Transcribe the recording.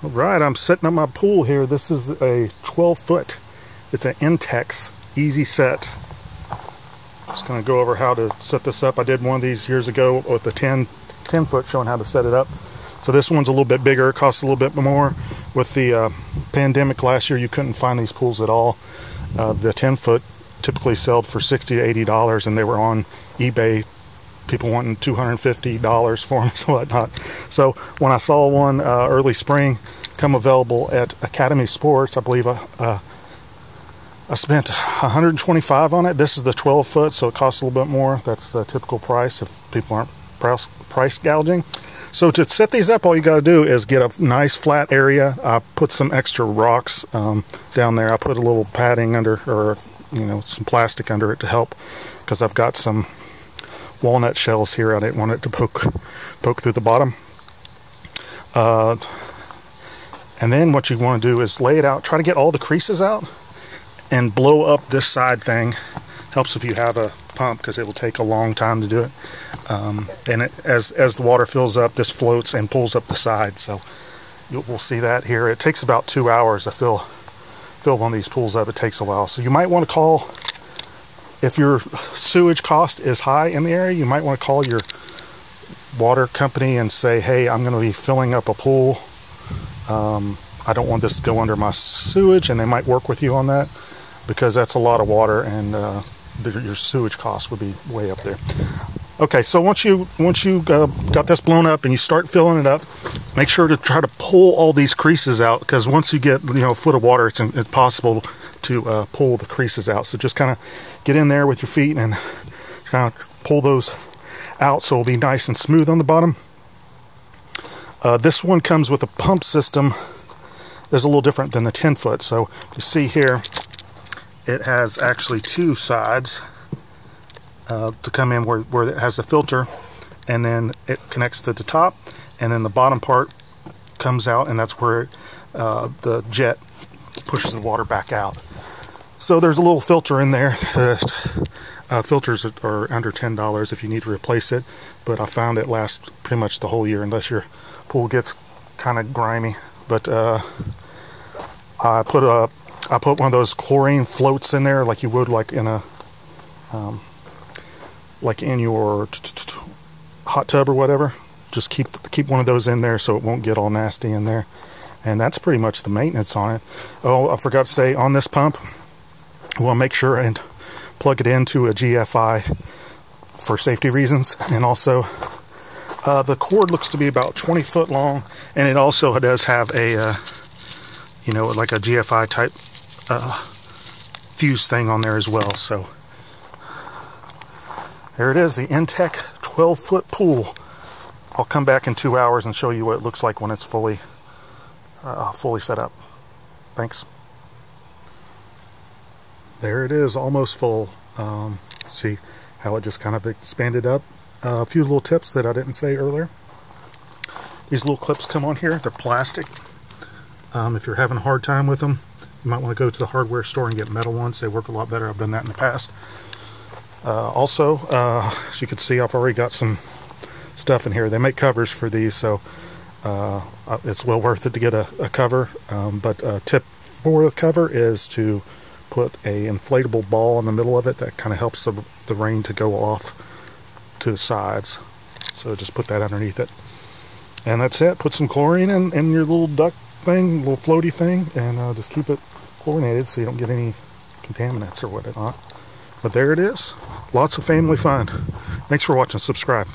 All right, I'm setting up my pool here. This is a 12-foot. It's an Intex easy set. Just going to go over how to set this up. I did one of these years ago with the 10-foot showing how to set it up. So this one's a little bit bigger. It costs a little bit more. With the pandemic last year, you couldn't find these pools at all. The 10-foot typically sold for $60 to $80, and they were on eBay. People wanting $250 for them and whatnot. So when I saw one early spring come available at Academy Sports, I believe I spent $125 on it. This is the 12-foot, so it costs a little bit more. That's the typical price if people aren't price gouging. So to set these up, all you got to do is get a nice flat area. I put some extra rocks down there. I put a little padding under, or some plastic under it to help, because I've got some walnut shells here. I didn't want it to poke through the bottom. And then what you want to do is lay it out. Try to get all the creases out and blow up this side thing. Helps if you have a pump, because it will take a long time to do it. And as the water fills up, this floats and pulls up the side. So we'll see that here. It takes about 2 hours to fill one of these pools up. It takes a while. So you might want to call, if your sewage cost is high in the area, you might want to call your water company and say, hey, I'm going to be filling up a pool. I don't want this to go under my sewage, and they might work with you on that, because that's a lot of water, and your sewage cost would be way up there. Okay, so once you got this blown up and you start filling it up, make sure to try to pull all these creases out, because once you get a foot of water, it's impossible to pull the creases out. So just kind of get in there with your feet and kind of pull those out, so it'll be nice and smooth on the bottom. This one comes with a pump system that's a little different than the 10-foot. So you see here, it has actually two sides to come in where it has a filter, and then it connects to the top, and then the bottom part comes out, and that's where the jet pushes the water back out. So there's a little filter in there. Filters are under $10 if you need to replace it, but I found it lasts pretty much the whole year, unless your pool gets kind of grimy. But I put one of those chlorine floats in there, like you would like in a like in your hot tub or whatever. Just keep one of those in there so it won't get all nasty in there. And that's pretty much the maintenance on it. Oh, I forgot to say, on this pump, we'll make sure and plug it into a GFI for safety reasons. And also, the cord looks to be about 20 foot long, and it also does have a like a GFI type fuse thing on there as well. So there it is, the Intex 12-foot pool. I'll come back in 2 hours and show you what it looks like when it's fully set up. Thanks. There it is, almost full. See how it just kind of expanded up. A few little tips that I didn't say earlier. These little clips come on here. They're plastic. If you're having a hard time with them, you might want to go to the hardware store and get metal ones. They work a lot better. I've done that in the past. Also, as you can see, I've already got some stuff in here. They make covers for these, so it's well worth it to get a cover. But a tip for the cover is to put a inflatable ball in the middle of it. That kind of helps the rain to go off to the sides. So just put that underneath it. And that's it. Put some chlorine in your little duck thing, little floaty thing, and just keep it chlorinated so you don't get any contaminants or whatnot. But there it is. Lots of family fun. Thanks for watching. Subscribe.